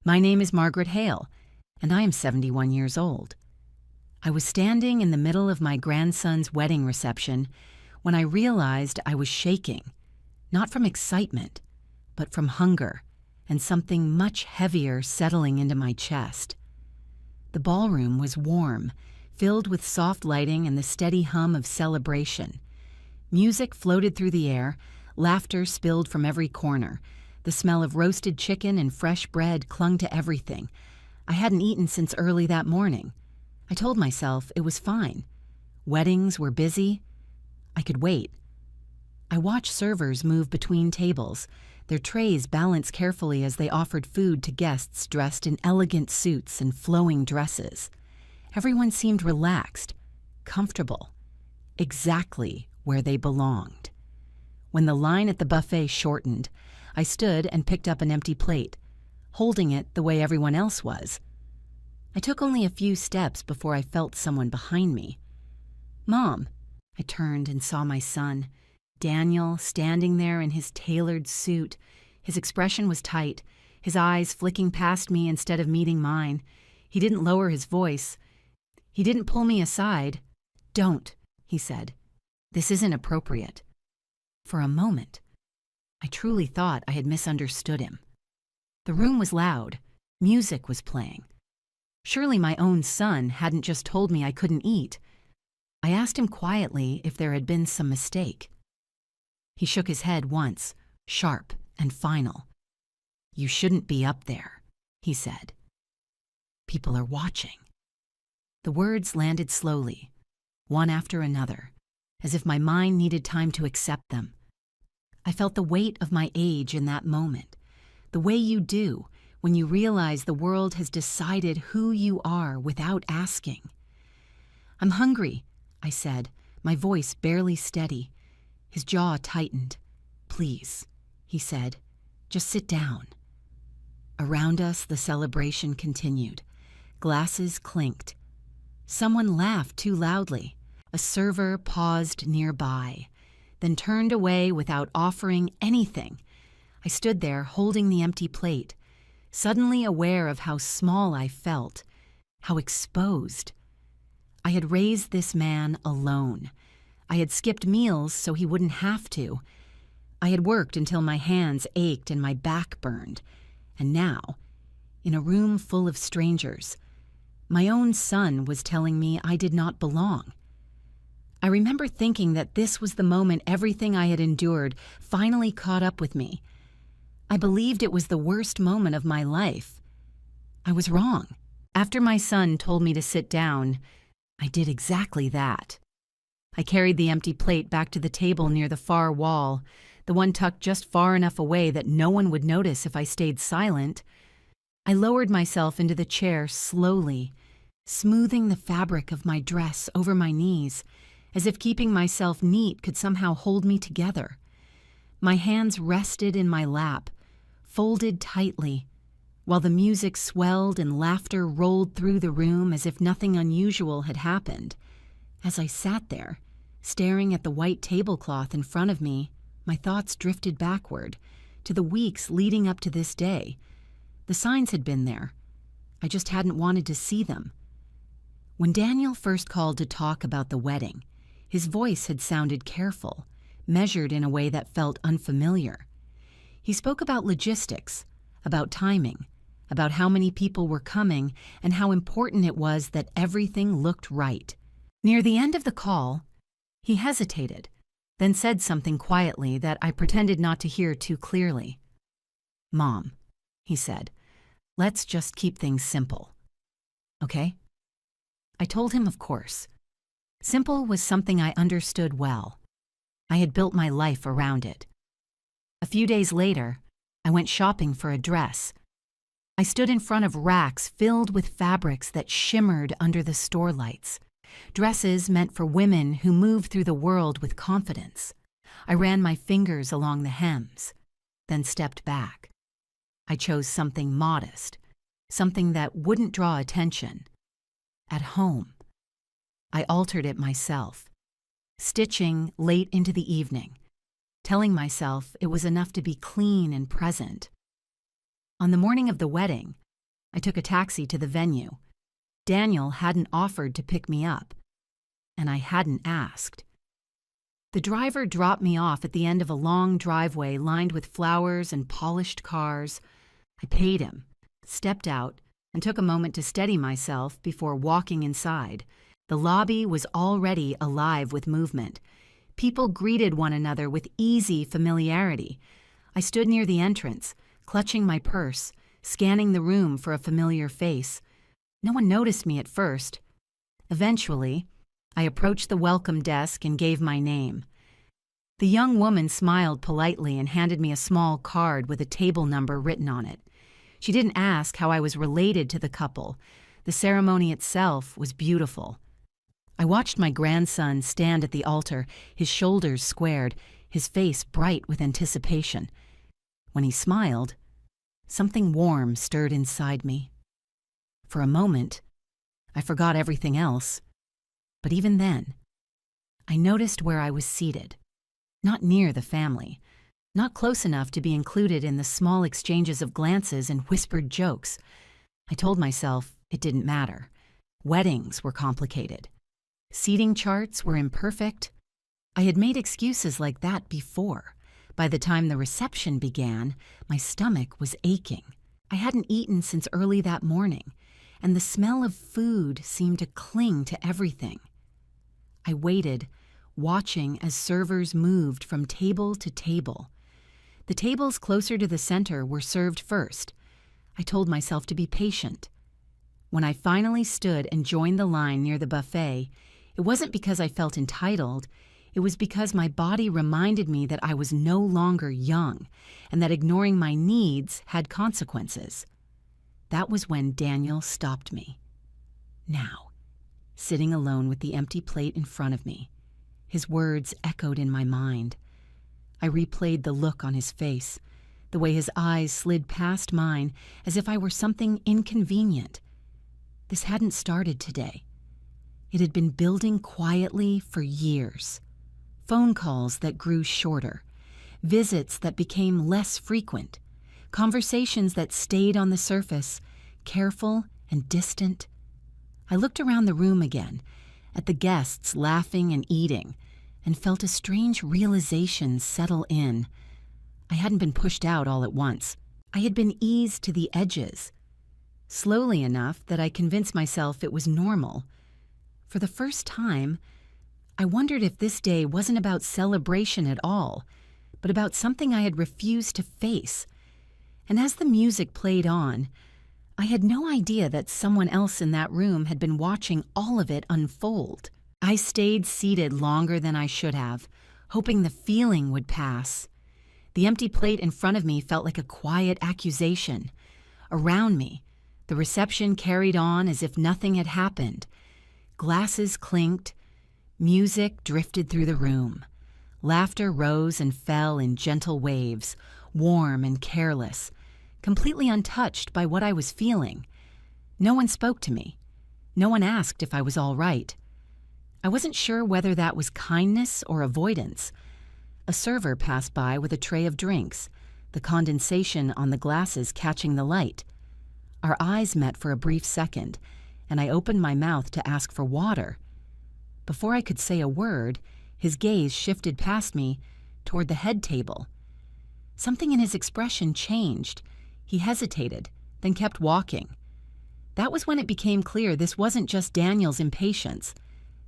My name is Margaret Hale, and I am 71 years old. I was standing in the middle of my grandson's wedding reception when I realized I was shaking, not from excitement, but from hunger and something much heavier settling into my chest. The ballroom was warm, filled with soft lighting and the steady hum of celebration. Music floated through the air, laughter spilled from every corner. The smell of roasted chicken and fresh bread clung to everything. I hadn't eaten since early that morning. I told myself it was fine. Weddings were busy. I could wait. I watched servers move between tables, their trays balanced carefully as they offered food to guests dressed in elegant suits and flowing dresses. Everyone seemed relaxed, comfortable, exactly where they belonged. When the line at the buffet shortened, I stood and picked up an empty plate, holding it the way everyone else was. I took only a few steps before I felt someone behind me. "Mom," I turned and saw my son, Daniel, standing there in his tailored suit. His expression was tight, his eyes flicking past me instead of meeting mine. He didn't lower his voice. He didn't pull me aside. "Don't," he said. "This isn't appropriate." For a moment, I truly thought I had misunderstood him. The room was loud. Music was playing. Surely my own son hadn't just told me I couldn't eat. I asked him quietly if there had been some mistake. He shook his head once, sharp and final. "You shouldn't be up there," he said. "People are watching." The words landed slowly, one after another, as if my mind needed time to accept them. I felt the weight of my age in that moment, the way you do when you realize the world has decided who you are without asking. "I'm hungry," I said, my voice barely steady. His jaw tightened. "Please," he said, "just sit down." Around us, the celebration continued. Glasses clinked. Someone laughed too loudly. A server paused nearby, then turned away without offering anything. I stood there holding the empty plate, suddenly aware of how small I felt, how exposed. I had raised this man alone. I had skipped meals so he wouldn't have to. I had worked until my hands ached and my back burned. And now, in a room full of strangers, my own son was telling me I did not belong. I remember thinking that this was the moment everything I had endured finally caught up with me. I believed it was the worst moment of my life. I was wrong. After my son told me to sit down, I did exactly that. I carried the empty plate back to the table near the far wall, the one tucked just far enough away that no one would notice if I stayed silent. I lowered myself into the chair slowly, smoothing the fabric of my dress over my knees, as if keeping myself neat could somehow hold me together. My hands rested in my lap, folded tightly, while the music swelled and laughter rolled through the room as if nothing unusual had happened. As I sat there, staring at the white tablecloth in front of me, my thoughts drifted backward, to the weeks leading up to this day. The signs had been there. I just hadn't wanted to see them. When Daniel first called to talk about the wedding, his voice had sounded careful, measured in a way that felt unfamiliar. He spoke about logistics, about timing, about how many people were coming, and how important it was that everything looked right. Near the end of the call, he hesitated, then said something quietly that I pretended not to hear too clearly. "Mom," he said, "let's just keep things simple. Okay?" I told him, of course. Simple was something I understood well. I had built my life around it. A few days later, I went shopping for a dress. I stood in front of racks filled with fabrics that shimmered under the store lights. Dresses meant for women who moved through the world with confidence. I ran my fingers along the hems, then stepped back. I chose something modest, something that wouldn't draw attention. At home. I altered it myself, stitching late into the evening, telling myself it was enough to be clean and present. On the morning of the wedding, I took a taxi to the venue. Daniel hadn't offered to pick me up, and I hadn't asked. The driver dropped me off at the end of a long driveway lined with flowers and polished cars. I paid him, stepped out, and took a moment to steady myself before walking inside. The lobby was already alive with movement. People greeted one another with easy familiarity. I stood near the entrance, clutching my purse, scanning the room for a familiar face. No one noticed me at first. Eventually, I approached the welcome desk and gave my name. The young woman smiled politely and handed me a small card with a table number written on it. She didn't ask how I was related to the couple. The ceremony itself was beautiful. I watched my grandson stand at the altar, his shoulders squared, his face bright with anticipation. When he smiled, something warm stirred inside me. For a moment, I forgot everything else. But even then, I noticed where I was seated. Not near the family, not close enough to be included in the small exchanges of glances and whispered jokes. I told myself it didn't matter. Weddings were complicated. Seating charts were imperfect. I had made excuses like that before. By the time the reception began, my stomach was aching. I hadn't eaten since early that morning, and the smell of food seemed to cling to everything. I waited, watching as servers moved from table to table. The tables closer to the center were served first. I told myself to be patient. When I finally stood and joined the line near the buffet, it wasn't because I felt entitled. It was because my body reminded me that I was no longer young and that ignoring my needs had consequences. That was when Daniel stopped me. Now, sitting alone with the empty plate in front of me, his words echoed in my mind. I replayed the look on his face, the way his eyes slid past mine as if I were something inconvenient. This hadn't started today. It had been building quietly for years. Phone calls that grew shorter, visits that became less frequent, conversations that stayed on the surface, careful and distant. I looked around the room again, at the guests laughing and eating, and felt a strange realization settle in. I hadn't been pushed out all at once. I had been eased to the edges, slowly enough that I convinced myself it was normal. For the first time, I wondered if this day wasn't about celebration at all, but about something I had refused to face. And as the music played on, I had no idea that someone else in that room had been watching all of it unfold. I stayed seated longer than I should have, hoping the feeling would pass. The empty plate in front of me felt like a quiet accusation. Around me, the reception carried on as if nothing had happened. Glasses clinked, music drifted through the room. Laughter rose and fell in gentle waves, warm and careless, completely untouched by what I was feeling. No one spoke to me. No one asked if I was all right. I wasn't sure whether that was kindness or avoidance. A server passed by with a tray of drinks, the condensation on the glasses catching the light. Our eyes met for a brief second, and I opened my mouth to ask for water. Before I could say a word, his gaze shifted past me toward the head table. Something in his expression changed. He hesitated, then kept walking. That was when it became clear this wasn't just Daniel's impatience.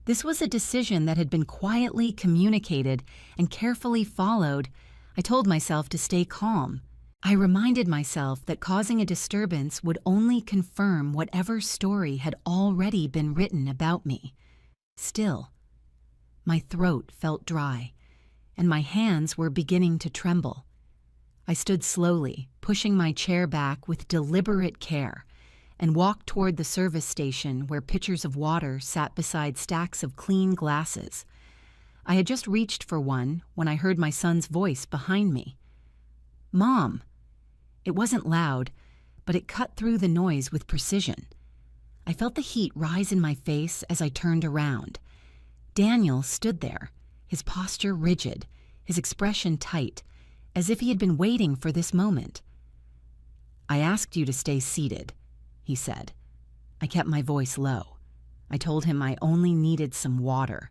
This was a decision that had been quietly communicated and carefully followed. I told myself to stay calm. I reminded myself that causing a disturbance would only confirm whatever story had already been written about me. Still, my throat felt dry, and my hands were beginning to tremble. I stood slowly, pushing my chair back with deliberate care, and walked toward the service station where pitchers of water sat beside stacks of clean glasses. I had just reached for one when I heard my son's voice behind me. "Mom!" It wasn't loud, but it cut through the noise with precision. I felt the heat rise in my face as I turned around. Daniel stood there, his posture rigid, his expression tight, as if he had been waiting for this moment. "I asked you to stay seated," he said. I kept my voice low. I told him I only needed some water.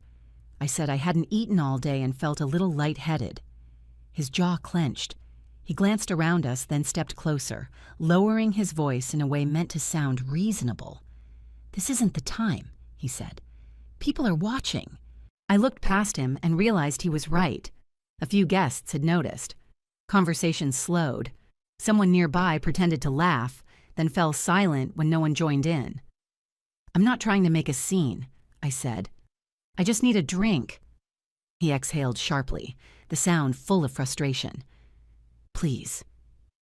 I said I hadn't eaten all day and felt a little lightheaded. His jaw clenched. He glanced around us, then stepped closer, lowering his voice in a way meant to sound reasonable. This isn't the time, he said. People are watching. I looked past him and realized he was right. A few guests had noticed. Conversation slowed. Someone nearby pretended to laugh, then fell silent when no one joined in. I'm not trying to make a scene, I said. I just need a drink. He exhaled sharply, the sound full of frustration. Please,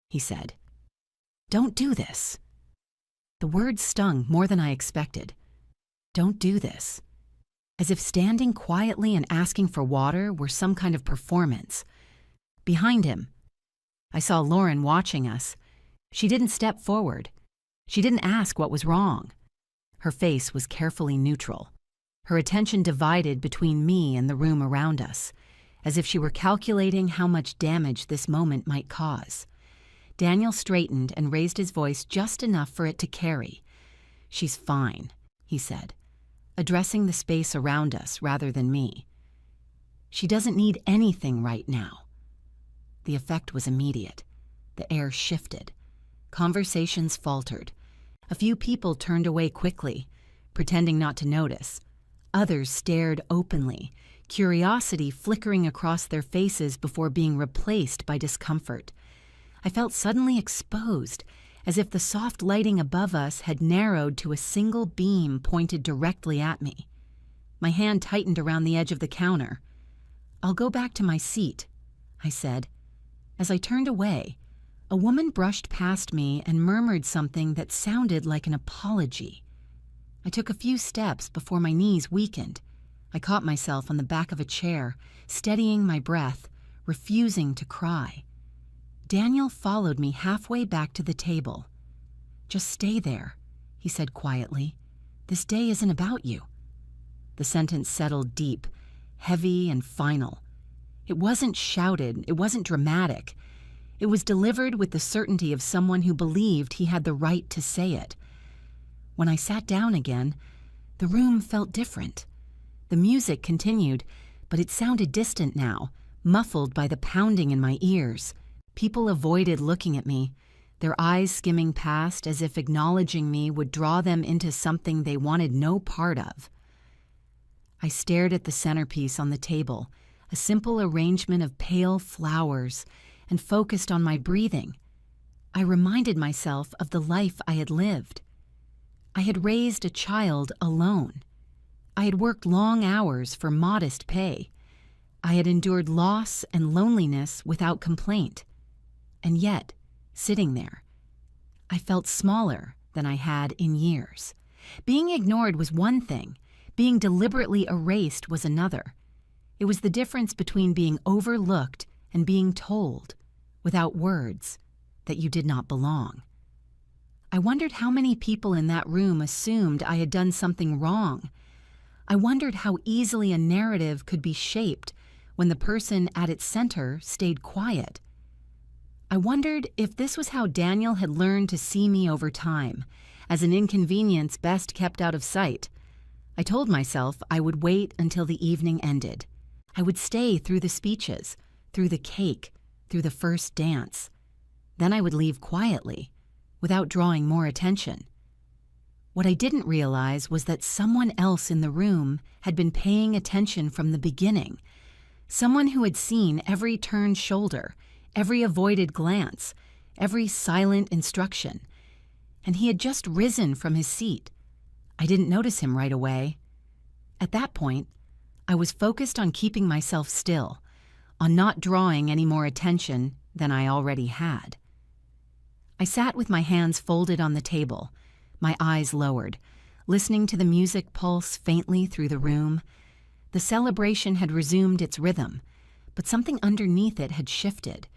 he said. Don't do this. The words stung more than I expected. Don't do this. As if standing quietly and asking for water were some kind of performance. Behind him, I saw Lauren watching us. She didn't step forward. She didn't ask what was wrong. Her face was carefully neutral. Her attention divided between me and the room around us, as if she were calculating how much damage this moment might cause. Daniel straightened and raised his voice just enough for it to carry. She's fine, he said, addressing the space around us rather than me. She doesn't need anything right now. The effect was immediate. The air shifted. Conversations faltered. A few people turned away quickly, pretending not to notice. Others stared openly, curiosity flickering across their faces before being replaced by discomfort. I felt suddenly exposed, as if the soft lighting above us had narrowed to a single beam pointed directly at me. My hand tightened around the edge of the counter. I'll go back to my seat, I said. As I turned away, a woman brushed past me and murmured something that sounded like an apology. I took a few steps before my knees weakened. I caught myself on the back of a chair, steadying my breath, refusing to cry. Daniel followed me halfway back to the table. Just stay there, he said quietly. This day isn't about you. The sentence settled deep, heavy and final. It wasn't shouted, it wasn't dramatic. It was delivered with the certainty of someone who believed he had the right to say it. When I sat down again, the room felt different. The music continued, but it sounded distant now, muffled by the pounding in my ears. People avoided looking at me, their eyes skimming past as if acknowledging me would draw them into something they wanted no part of. I stared at the centerpiece on the table, a simple arrangement of pale flowers, and focused on my breathing. I reminded myself of the life I had lived. I had raised a child alone. I had worked long hours for modest pay. I had endured loss and loneliness without complaint. And yet, sitting there, I felt smaller than I had in years. Being ignored was one thing. Being deliberately erased was another. It was the difference between being overlooked and being told, without words, that you did not belong. I wondered how many people in that room assumed I had done something wrong. I wondered how easily a narrative could be shaped when the person at its center stayed quiet. I wondered if this was how Daniel had learned to see me over time, as an inconvenience best kept out of sight. I told myself I would wait until the evening ended. I would stay through the speeches, through the cake, through the first dance. Then I would leave quietly, without drawing more attention. What I didn't realize was that someone else in the room had been paying attention from the beginning. Someone who had seen every turned shoulder, every avoided glance, every silent instruction. And he had just risen from his seat. I didn't notice him right away. At that point, I was focused on keeping myself still, on not drawing any more attention than I already had. I sat with my hands folded on the table, my eyes lowered, listening to the music pulse faintly through the room. The celebration had resumed its rhythm, but something underneath it had shifted.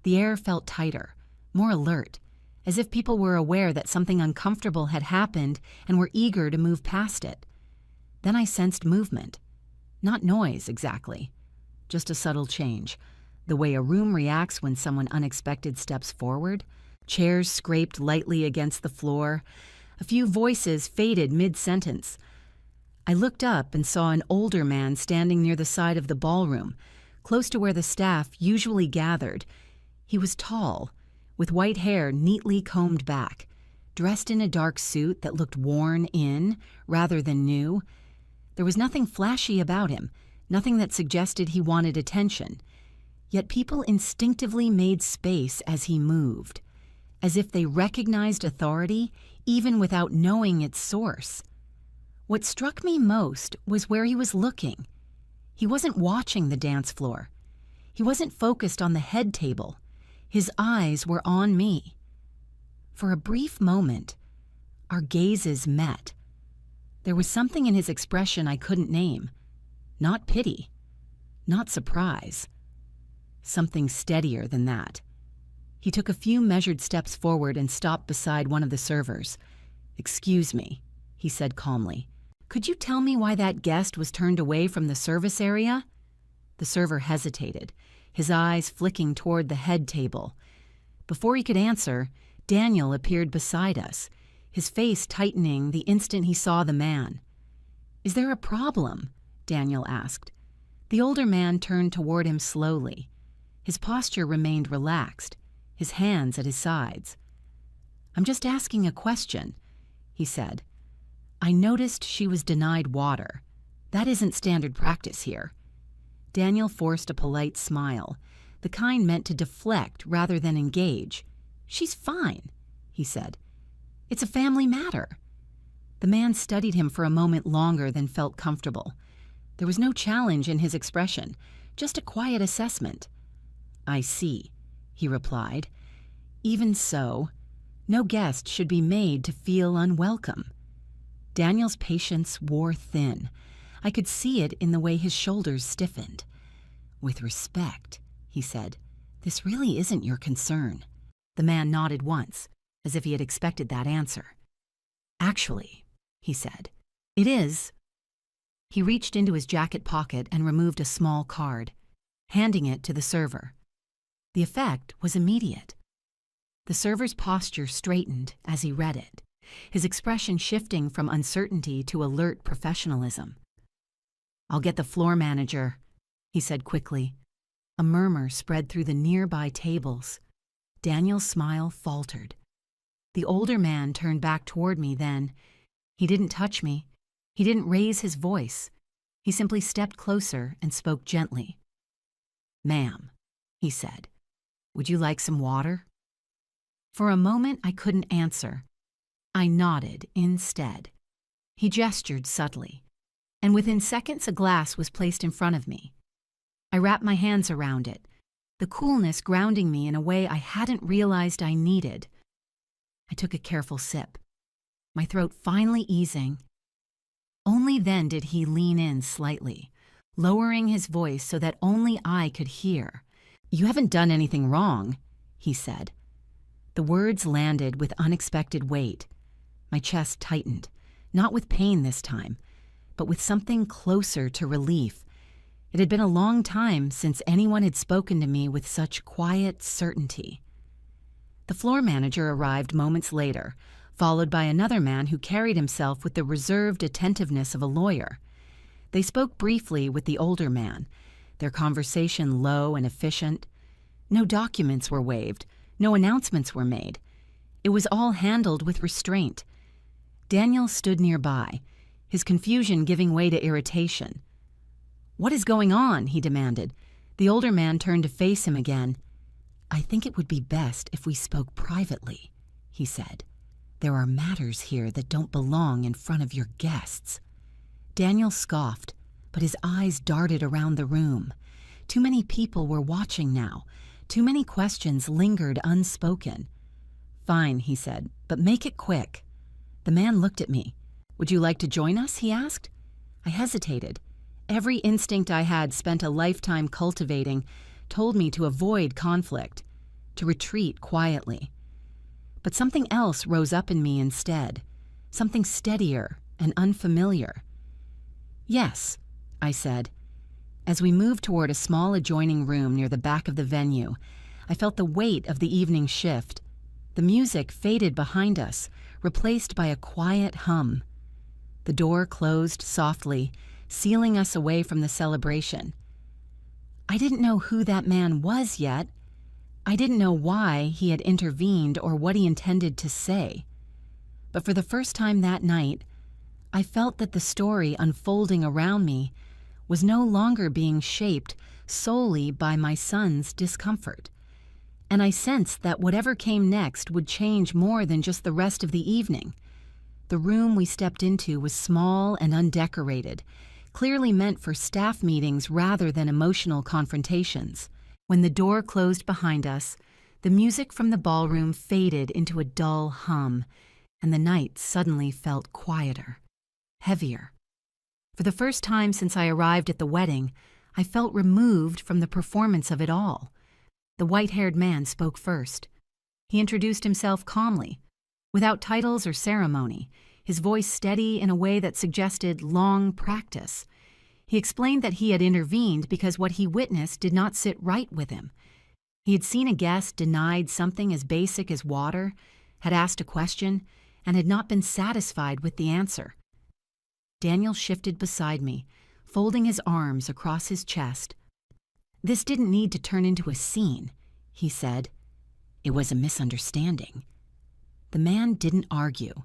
The air felt tighter, more alert, as if people were aware that something uncomfortable had happened and were eager to move past it. Then I sensed movement. Not noise, exactly. Just a subtle change. The way a room reacts when someone unexpected steps forward. Chairs scraped lightly against the floor. A few voices faded mid-sentence. I looked up and saw an older man standing near the side of the ballroom, close to where the staff usually gathered. He was tall, with white hair neatly combed back, dressed in a dark suit that looked worn in rather than new. There was nothing flashy about him, nothing that suggested he wanted attention. Yet people instinctively made space as he moved, as if they recognized authority even without knowing its source. What struck me most was where he was looking. He wasn't watching the dance floor. He wasn't focused on the head table. His eyes were on me. For a brief moment, our gazes met. There was something in his expression I couldn't name. Not pity, not surprise. Something steadier than that. He took a few measured steps forward and stopped beside one of the servers. "Excuse me," he said calmly. "Could you tell me why that guest was turned away from the service area?" The server hesitated, his eyes flicking toward the head table. Before he could answer, Daniel appeared beside us, his face tightening the instant he saw the man. "Is there a problem?" Daniel asked. The older man turned toward him slowly. His posture remained relaxed, his hands at his sides. "I'm just asking a question," he said. "I noticed she was denied water. That isn't standard practice here." Daniel forced a polite smile, the kind meant to deflect rather than engage. "She's fine," he said. "It's a family matter." The man studied him for a moment longer than felt comfortable. There was no challenge in his expression, just a quiet assessment. "I see," he replied. "Even so, no guest should be made to feel unwelcome." Daniel's patience wore thin. I could see it in the way his shoulders stiffened. "With respect," he said, "this really isn't your concern." The man nodded once, as if he had expected that answer. "Actually," he said, "it is." He reached into his jacket pocket and removed a small card, handing it to the server. The effect was immediate. The server's posture straightened as he read it, his expression shifting from uncertainty to alert professionalism. "I'll get the floor manager," he said quickly. A murmur spread through the nearby tables. Daniel's smile faltered. The older man turned back toward me then. He didn't touch me. He didn't raise his voice. He simply stepped closer and spoke gently. "Ma'am," he said, "would you like some water?" For a moment I couldn't answer. I nodded instead. He gestured subtly, and within seconds a glass was placed in front of me. I wrapped my hands around it, the coolness grounding me in a way I hadn't realized I needed. I took a careful sip, my throat finally easing. Only then did he lean in slightly, lowering his voice so that only I could hear. "You haven't done anything wrong," he said. The words landed with unexpected weight. My chest tightened, not with pain this time, but with something closer to relief. It had been a long time since anyone had spoken to me with such quiet certainty. The floor manager arrived moments later, followed by another man who carried himself with the reserved attentiveness of a lawyer. They spoke briefly with the older man, their conversation low and efficient. No documents were waived, no announcements were made. It was all handled with restraint. Daniel stood nearby, his confusion giving way to irritation. "What is going on?" he demanded. The older man turned to face him again. "I think it would be best if we spoke privately," he said. "There are matters here that don't belong in front of your guests." Daniel scoffed, but his eyes darted around the room. Too many people were watching now. Too many questions lingered unspoken. "Fine," he said, "but make it quick." The man looked at me. "Would you like to join us?" he asked. I hesitated. Every instinct I had spent a lifetime cultivating told me to avoid conflict, to retreat quietly. But something else rose up in me instead, something steadier and unfamiliar. "Yes," I said. As we moved toward a small adjoining room near the back of the venue, I felt the weight of the evening shift. The music faded behind us, replaced by a quiet hum. The door closed softly, sealing us away from the celebration. I didn't know who that man was yet. I didn't know why he had intervened or what he intended to say. But for the first time that night, I felt that the story unfolding around me was no longer being shaped solely by my son's discomfort. And I sensed that whatever came next would change more than just the rest of the evening. The room we stepped into was small and undecorated, clearly meant for staff meetings rather than emotional confrontations. When the door closed behind us, the music from the ballroom faded into a dull hum, and the night suddenly felt quieter, heavier. For the first time since I arrived at the wedding, I felt removed from the performance of it all. The white-haired man spoke first. He introduced himself calmly, without titles or ceremony, his voice steady in a way that suggested long practice. He explained that he had intervened because what he witnessed did not sit right with him. He had seen a guest denied something as basic as water, had asked a question, and had not been satisfied with the answer. Daniel shifted beside me, folding his arms across his chest. "This didn't need to turn into a scene," he said. "It was a misunderstanding." The man didn't argue.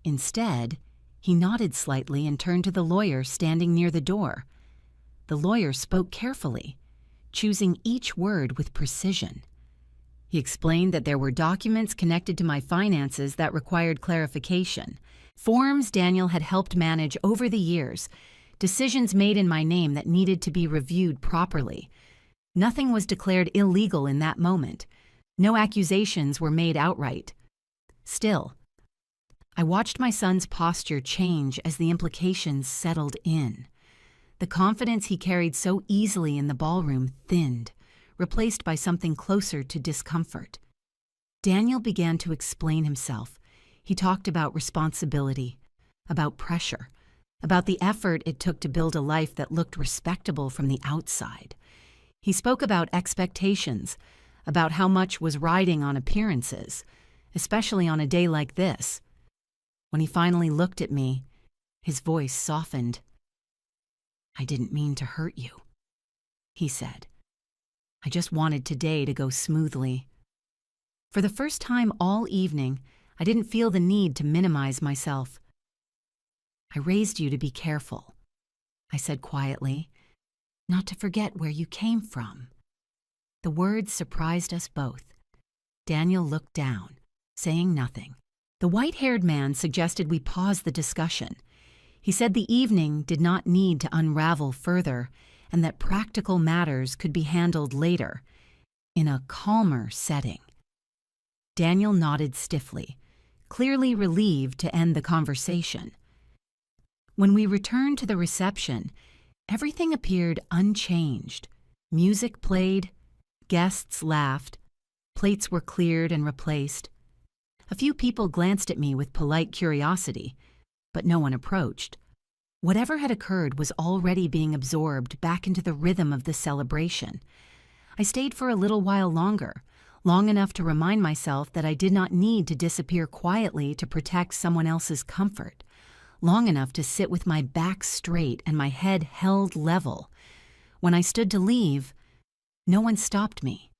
Instead, he nodded slightly and turned to the lawyer standing near the door. The lawyer spoke carefully, choosing each word with precision. He explained that there were documents connected to my finances that required clarification, forms Daniel had helped manage over the years, decisions made in my name that needed to be reviewed properly. Nothing was declared illegal in that moment. No accusations were made outright. Still, I watched my son's posture change as the implications settled in. The confidence he carried so easily in the ballroom thinned, replaced by something closer to discomfort. Daniel began to explain himself. He talked about responsibility, about pressure, about the effort it took to build a life that looked respectable from the outside. He spoke about expectations, about how much was riding on appearances, especially on a day like this. When he finally looked at me, his voice softened. "I didn't mean to hurt you," he said. "I just wanted today to go smoothly." For the first time all evening, I didn't feel the need to minimize myself. "I raised you to be careful," I said quietly, "not to forget where you came from." The words surprised us both. Daniel looked down, saying nothing. The white-haired man suggested we pause the discussion. He said the evening did not need to unravel further and that practical matters could be handled later, in a calmer setting. Daniel nodded stiffly, clearly relieved to end the conversation. When we returned to the reception, everything appeared unchanged. Music played, guests laughed, plates were cleared and replaced. A few people glanced at me with polite curiosity, but no one approached. Whatever had occurred was already being absorbed back into the rhythm of the celebration. I stayed for a little while longer, long enough to remind myself that I did not need to disappear quietly to protect someone else's comfort, long enough to sit with my back straight and my head held level. When I stood to leave, no one stopped me.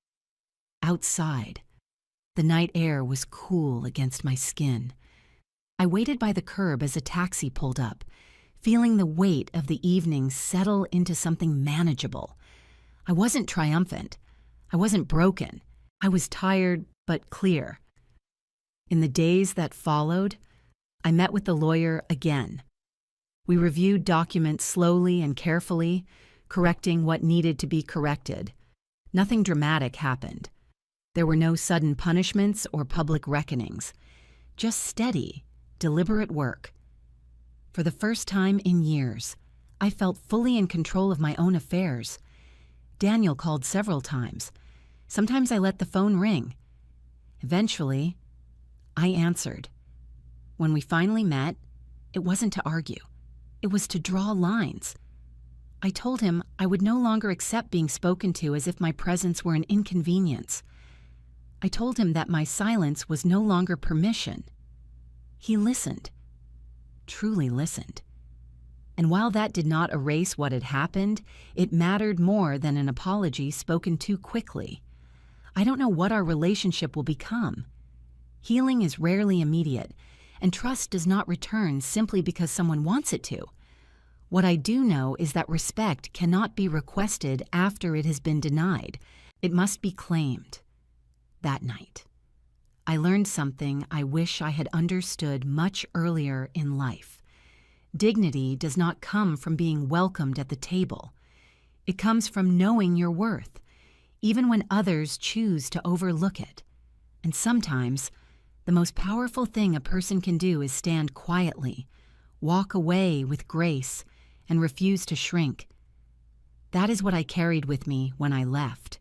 Outside, the night air was cool against my skin. I waited by the curb as a taxi pulled up, feeling the weight of the evening settle into something manageable. I wasn't triumphant. I wasn't broken. I was tired but clear. In the days that followed, I met with the lawyer again. We reviewed documents slowly and carefully, correcting what needed to be corrected. Nothing dramatic happened. There were no sudden punishments or public reckonings. Just steady, deliberate work. For the first time in years, I felt fully in control of my own affairs. Daniel called several times. Sometimes I let the phone ring. Eventually, I answered. When we finally met, it wasn't to argue. It was to draw lines. I told him I would no longer accept being spoken to as if my presence were an inconvenience. I told him that my silence was no longer permission. He listened, truly listened. And while that did not erase what had happened, it mattered more than an apology spoken too quickly. I don't know what our relationship will become. Healing is rarely immediate, and trust does not return simply because someone wants it to. What I do know is that respect cannot be requested after it has been denied. It must be claimed. That night, I learned something I wish I had understood much earlier in life. Dignity does not come from being welcomed at the table. It comes from knowing your worth, even when others choose to overlook it. And sometimes, the most powerful thing a person can do is stand quietly, walk away with grace, and refuse to shrink. That is what I carried with me when I left.